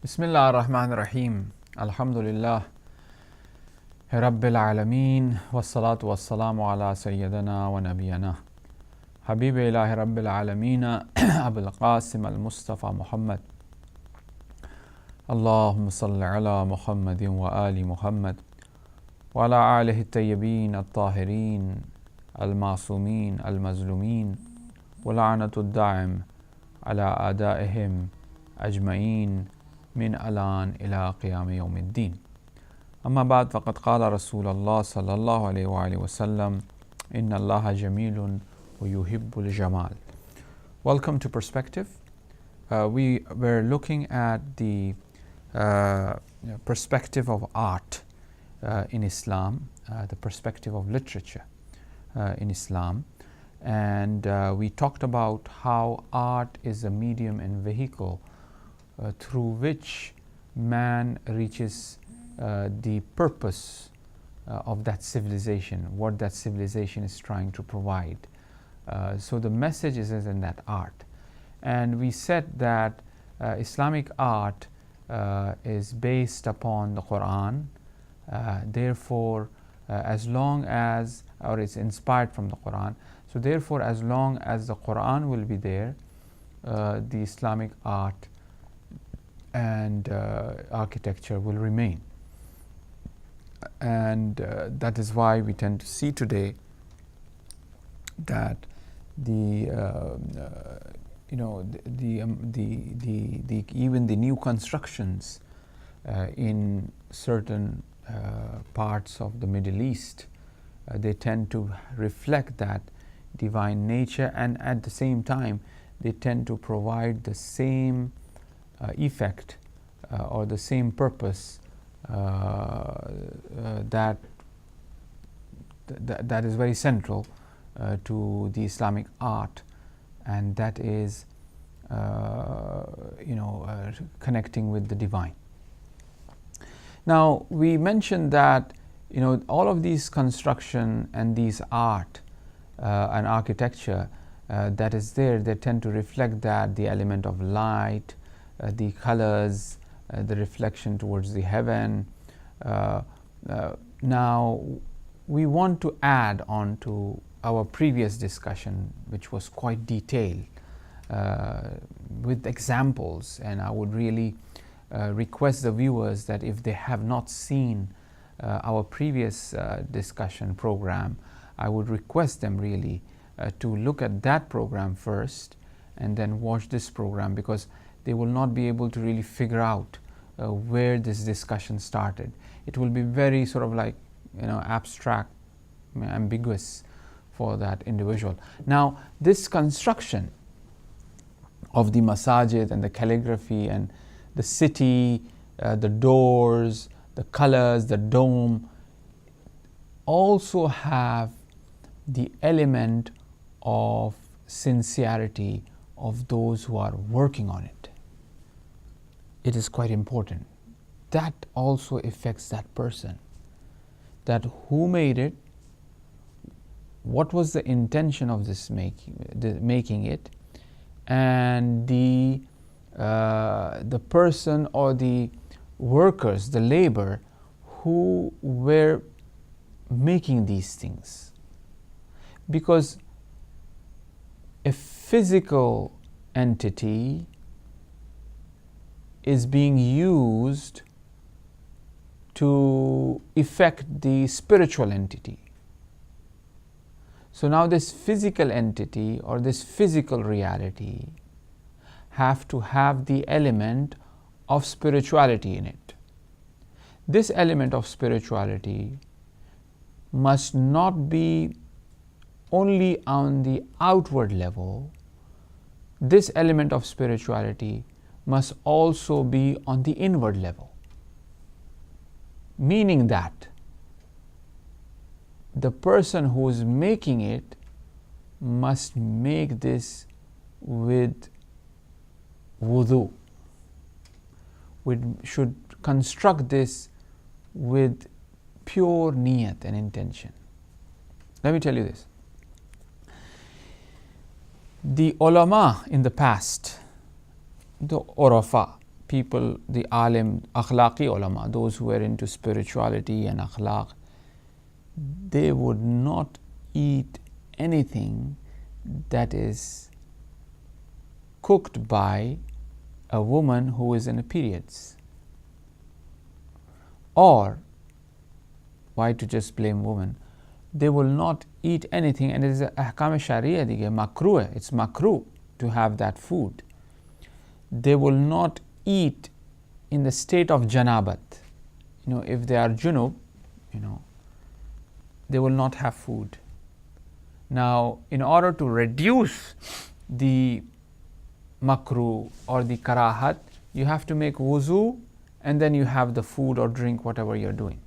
Bismillah ar-Rahman ar-Rahim. Alhamdulillah. Rabbil Alameen. Wassalatu wassalamu ala Sayyidina wa Nabiyana. Habibi ilahi Rabbil Alameen. Abul Qasim al-Mustafa Muhammad. Allahumma salli ala Muhammadin wa ali Muhammad. Wa ala alihi at-tayyibin at-tahirin. Al-masumin al-mazlumin. Wa la'natu ad-da'im ala adaihim ajma'in. من الآن إلى قيام يوم الدين. أما بعد فقد قال رسول الله صلى الله عليه وآله وسلم إن الله جميل ويحب الجمال. Welcome to Perspective. We were looking at the perspective of art in Islam, the perspective of literature in Islam, and we talked about how art is a medium and vehicle through which man reaches the purpose of that civilization, what that civilization is trying to provide. So the message is in that art. And we said that Islamic art is based upon the Quran. Therefore, as long as, or it's inspired from the Quran, so therefore as long as the Quran will be there, the Islamic art and architecture will remain. And that is why we tend to see today that even the new constructions in certain parts of the Middle East, they tend to reflect that divine nature, and at the same time they tend to provide the same effect or the same purpose that is very central to the Islamic art, and that is connecting with the divine. Now we mentioned that all of these construction and these art and architecture that is there, they tend to reflect that the element of light, the colors, the reflection towards the heaven. Now we want to add on to our previous discussion, which was quite detailed with examples, and I would really request the viewers that if they have not seen our previous discussion program, I would request them really to look at that program first and then watch this program, because they will not be able to really figure out where this discussion started. It will be very sort of like abstract, ambiguous for that individual. Now this construction of the masajid and the calligraphy and the city, the doors, the colors, the dome, also have the element of sincerity of those who are working on it. It is quite important. That also affects that person, that who made it, what was the intention of this making it, and the person or the workers, the labor who were making these things. Because a physical entity is being used to affect the spiritual entity. So now this physical entity or this physical reality have to have the element of spirituality in it. This element of spirituality must not be only on the outward level. This element of spirituality must also be on the inward level, meaning that the person who is making it must make this with wudu, should construct this with pure niyat and intention. Let me tell you this. The ulama in the past, the urafa, people, the alim, akhlaqi ulama, those who were into spirituality and akhlaq, they would not eat anything that is cooked by a woman who is in a periods. Or, why to just blame women? They will not eat anything, and it is a ahkam sharia, makruh, it's makruh to have that food. They will not eat in the state of janabat. If they are junub, they will not have food. Now, in order to reduce the makruh or the karahat, you have to make wuzu, and then you have the food or drink, whatever you're doing.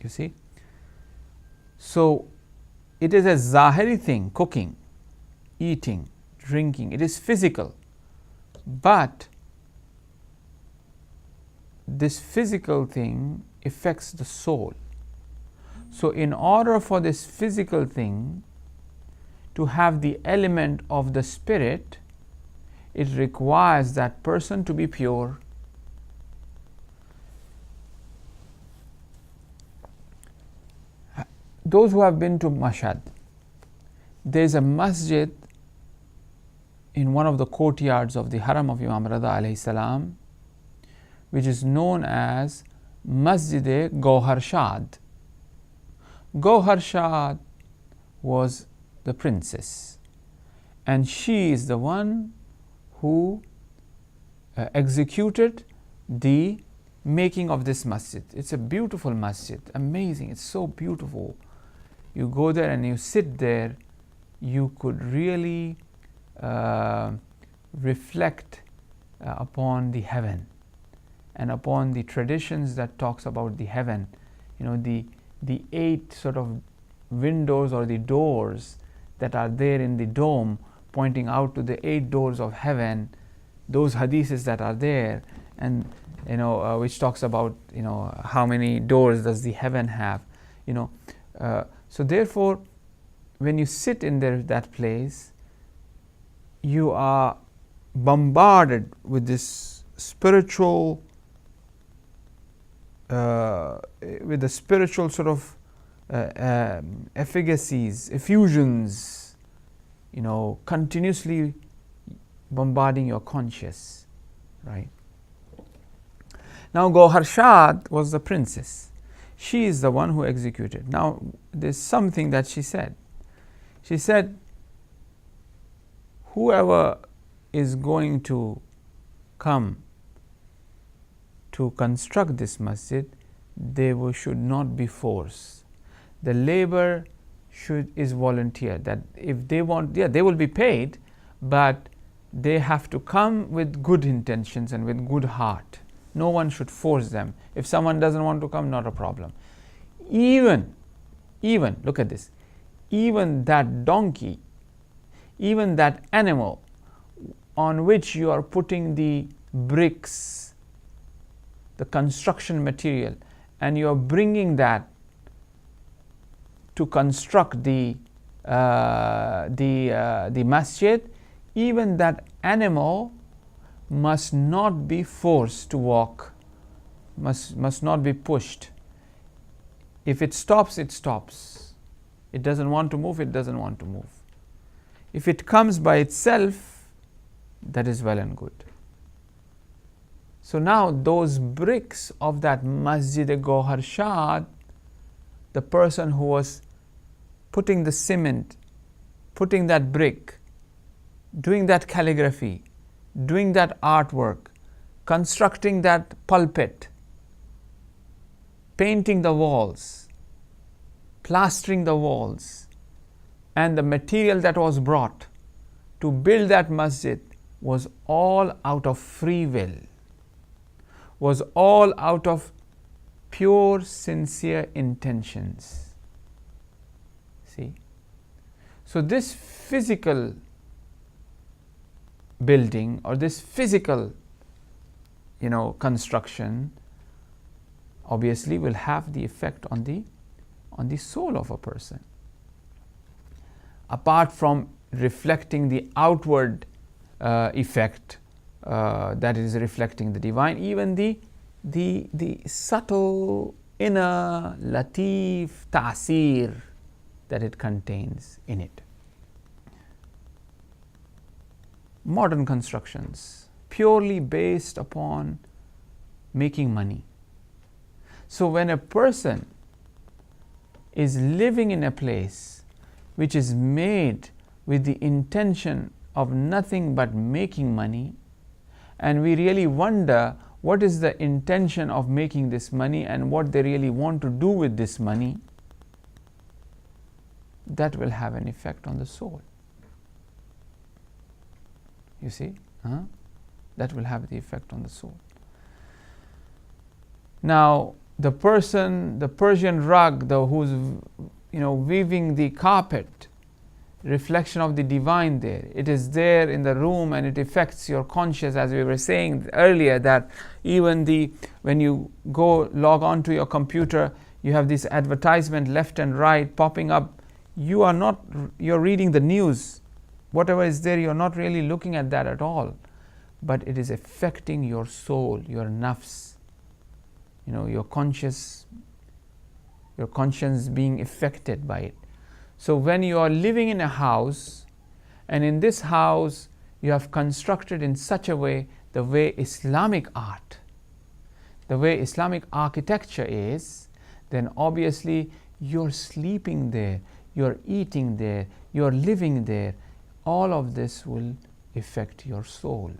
You see? So, it is a zahiri thing, cooking, eating, drinking. It is physical. But this physical thing affects the soul. So, in order for this physical thing to have the element of the spirit, it requires that person to be pure. Those who have been to Mashhad, there is a masjid in one of the courtyards of the Haram of Imam Rada alayhi salam, which is known as Masjid Gauhar Shad. Gauhar Shad was the princess, and she is the one who executed the making of this masjid. It's a beautiful masjid, amazing, it's so beautiful. You go there and you sit there, you could really reflect upon the heaven and upon the traditions that talks about the heaven. The 8 sort of windows or the doors that are there in the dome pointing out to the 8 doors of heaven, those hadiths that are there, and which talks about how many doors does the heaven have. So therefore, when you sit in that place, you are bombarded with this spiritual with the spiritual sort of efficacies, effusions, continuously bombarding your conscious, right? Now, Gauhar Shad was the princess. She is the one who executed. Now, there's something that she said. She said, whoever is going to come to construct this masjid, they should not be forced. The labor is volunteer. That if they want, they will be paid, but they have to come with good intentions and with good heart. No one should force them. If someone doesn't want to come, not a problem. Even, look at this, even that donkey, even that animal on which you are putting the bricks, the construction material, and you are bringing that to construct the masjid, even that animal must not be forced to walk, must not be pushed. If it stops, it stops. It doesn't want to move, it doesn't want to move. If it comes by itself, that is well and good. So now those bricks of that Masjid Gauhar Shad, the person who was putting the cement, putting that brick, doing that calligraphy, doing that artwork, constructing that pulpit, painting the walls, plastering the walls, and the material that was brought to build that masjid was all out of free will, was all out of pure, sincere intentions. See? So this physical building or this physical, construction obviously will have the effect on the soul of a person. Apart from reflecting the outward effect that is reflecting the divine, even the subtle inner latif ta'asir that it contains in it. Modern constructions purely based upon making money. So when a person is living in a place which is made with the intention of nothing but making money, and we really wonder what is the intention of making this money and what they really want to do with this money, that will have an effect on the soul. You see? That will have the effect on the soul. Now, the Persian rug, who's weaving the carpet, reflection of the divine there. It is there in the room and it affects your conscious, as we were saying earlier, that even when you go log on to your computer, you have this advertisement left and right popping up. You're reading the news. Whatever is there, you're not really looking at that at all. But it is affecting your soul, your nafs, your conscience being affected by it. So when you are living in a house, and in this house you have constructed in such a way, the way Islamic art, the way Islamic architecture is, then obviously you're sleeping there, you're eating there, you're living there. All of this will affect your soul.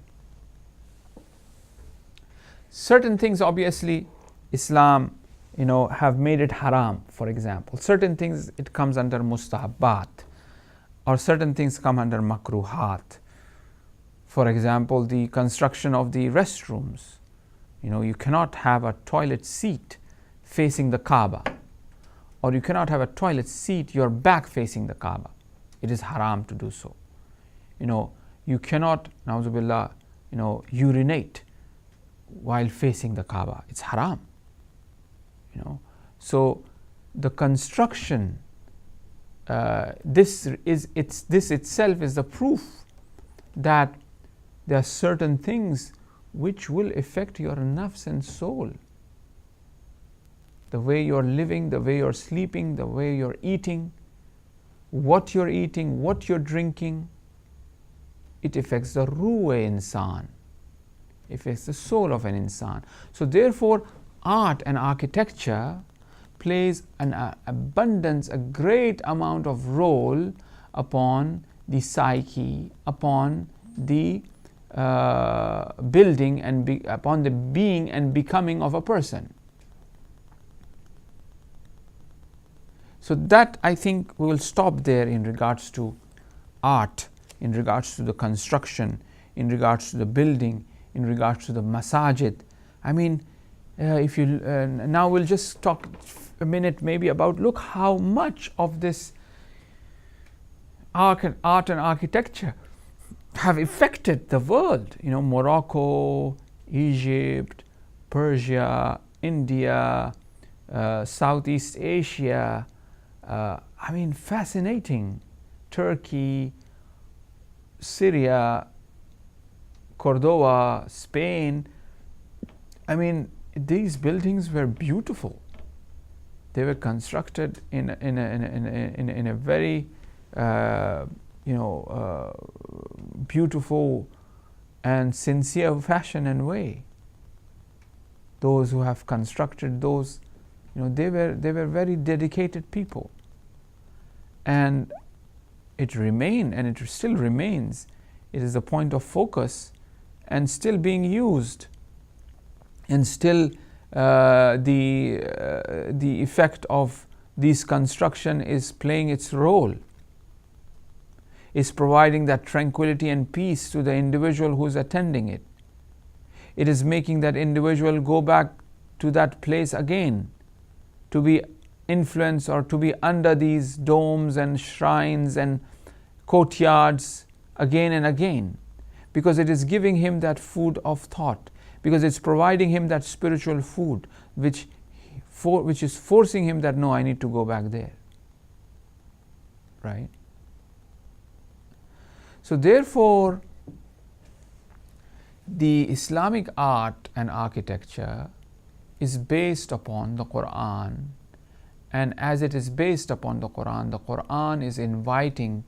Certain things, obviously, Islam have made it haram. For example, certain things it comes under mustahabbat, or certain things come under makruhat. For example, the construction of the restrooms. You cannot have a toilet seat facing the Kaaba, or you cannot have a toilet seat your back facing the Kaaba. It is haram to do so. You cannot, na'uzubillah, urinate while facing the Kaaba. It's haram. So the construction, this itself is the proof that there are certain things which will affect your nafs and soul. The way you're living, the way you're sleeping, the way you're eating, what you're drinking, it affects the ruh-e insan, it affects the soul of an insan. So therefore, art and architecture plays a great amount of role upon the psyche, upon the building and upon the being and becoming of a person. So that, I think, we will stop there in regards to art, in regards to the construction, in regards to the building, in regards to the masajid. I mean, if you now we'll just talk a minute maybe about, look how much of this art and architecture have affected the world. Morocco, Egypt, Persia, India, Southeast Asia, fascinating. Turkey, Syria, Cordoba, Spain. These buildings were beautiful. They were constructed in a very beautiful and sincere fashion and way. Those who have constructed those, they were very dedicated people, and it remained, and it still remains. It is a point of focus, and still being used, and still the effect of this construction is playing its role, is providing that tranquility and peace to the individual who is attending it. It is making that individual go back to that place again, to be influenced or to be under these domes and shrines and courtyards again and again, because it is giving him that food of thought, because it's providing him that spiritual food which is forcing him that, no, I need to go back there. Right? So therefore, the Islamic art and architecture is based upon the Quran, and as it is based upon the Quran is inviting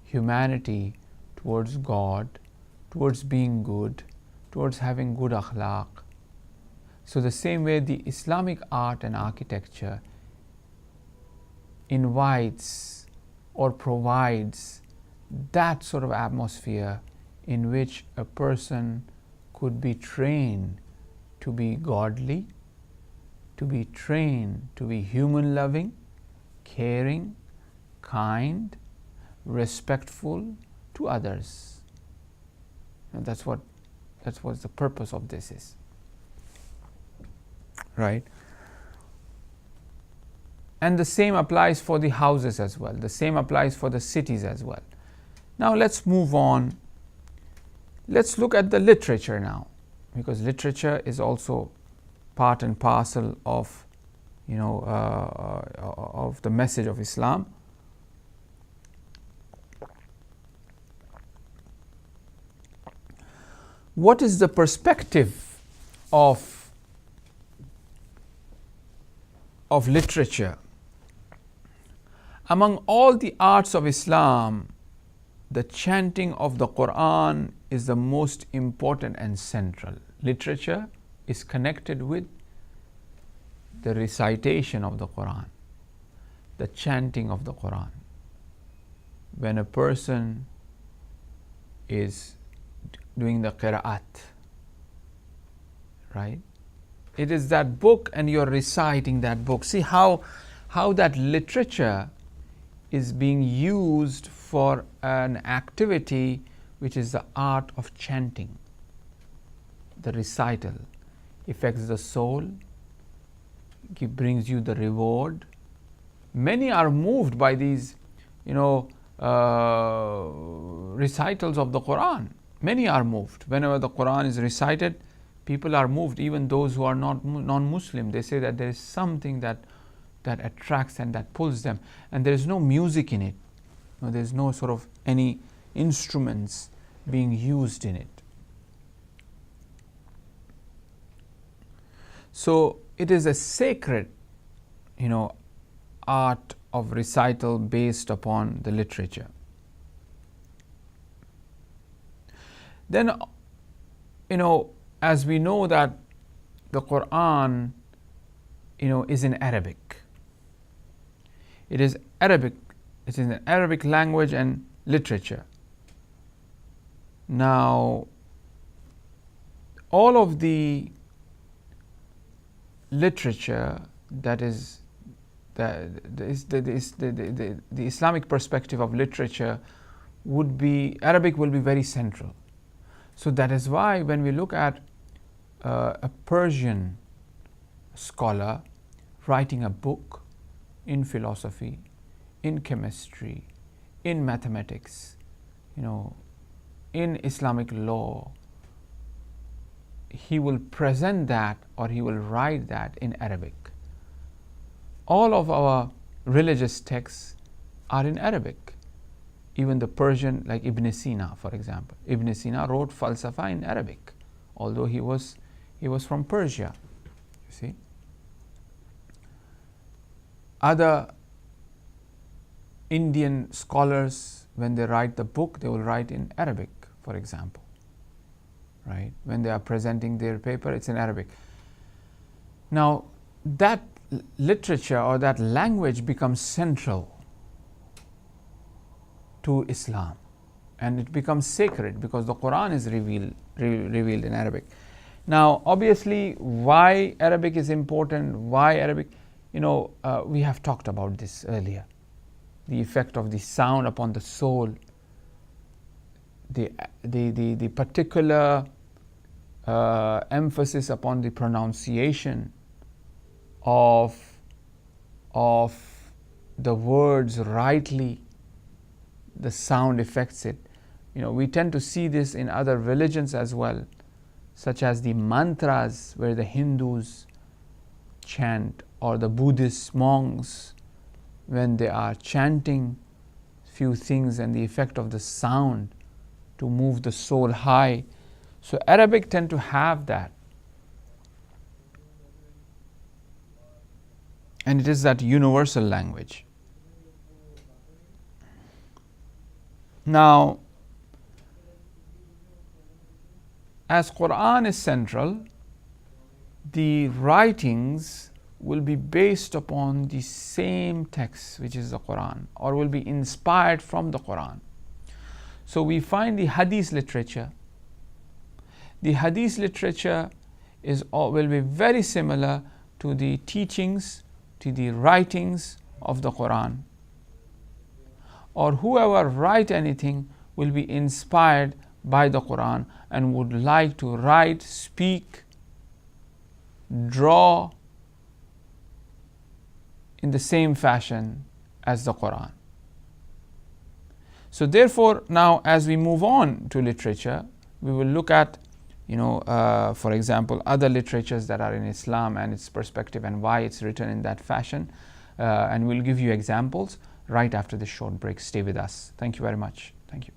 humanity towards God, towards being good, towards having good akhlaq. So the same way the Islamic art and architecture invites or provides that sort of atmosphere in which a person could be trained to be godly, to be trained to be human loving, caring, kind, respectful to others. And that's what the purpose of this is. Right? And the same applies for the houses as well. The same applies for the cities as well. Now let's move on. Let's look at the literature now, because literature is also part and parcel of, of the message of Islam. What is the perspective of literature? Among all the arts of Islam, the chanting of the Quran is the most important and central. Literature is connected with the recitation of the Quran, the chanting of the Quran. When a person is doing the qira'at, right? It is that book and you're reciting that book. See how that literature is being used for an activity which is the art of chanting. The recital affects the soul, brings you the reward. Many are moved by these, recitals of the Quran. Many are moved. Whenever the Quran is recited, people are moved, even those who are not non-Muslim. They say that there is something that attracts and that pulls them, and there is no music in it. There is no sort of any instruments being used in it. So it is a sacred, art of recital based upon the literature. Then, as we know that the Quran, is in Arabic. It is Arabic. It is in Arabic language and literature. Now, all of the literature that is the Islamic perspective of literature would be, Arabic will be very central. So that is why when we look at a Persian scholar writing a book in philosophy, in chemistry, in mathematics, in Islamic law, he will present that or he will write that in Arabic. All of our religious texts are in Arabic. Even the Persian, like Ibn Sina, for example. Ibn Sina wrote falsafa in Arabic, although he was from Persia. You see, other Indian scholars, when they write the book, they will write in Arabic, for example. Right? When they are presenting their paper, it's in Arabic. Now, that literature or that language becomes central to Islam, and it becomes sacred because the Quran is revealed in Arabic. Now, obviously, why Arabic is important, why Arabic, we have talked about this earlier. The effect of the sound upon the soul, the particular emphasis upon the pronunciation of the words rightly, the sound affects it. We tend to see this in other religions as well, such as the mantras where the Hindus chant, or the Buddhist monks when they are chanting few things, and the effect of the sound to move the soul high. So Arabic tend to have that. And it is that universal language. Now, as Quran is central, the writings will be based upon the same text, which is the Quran, or will be inspired from the Quran. So we find the Hadith literature. The Hadith literature will be very similar to the teachings, to the writings of the Quran. Or whoever write anything will be inspired by the Quran and would like to write, speak, draw in the same fashion as the Quran. So therefore, now as we move on to literature, we will look at, for example, other literatures that are in Islam and its perspective and why it's written in that fashion. And we'll give you examples right after this short break. Stay with us. Thank you very much. Thank you.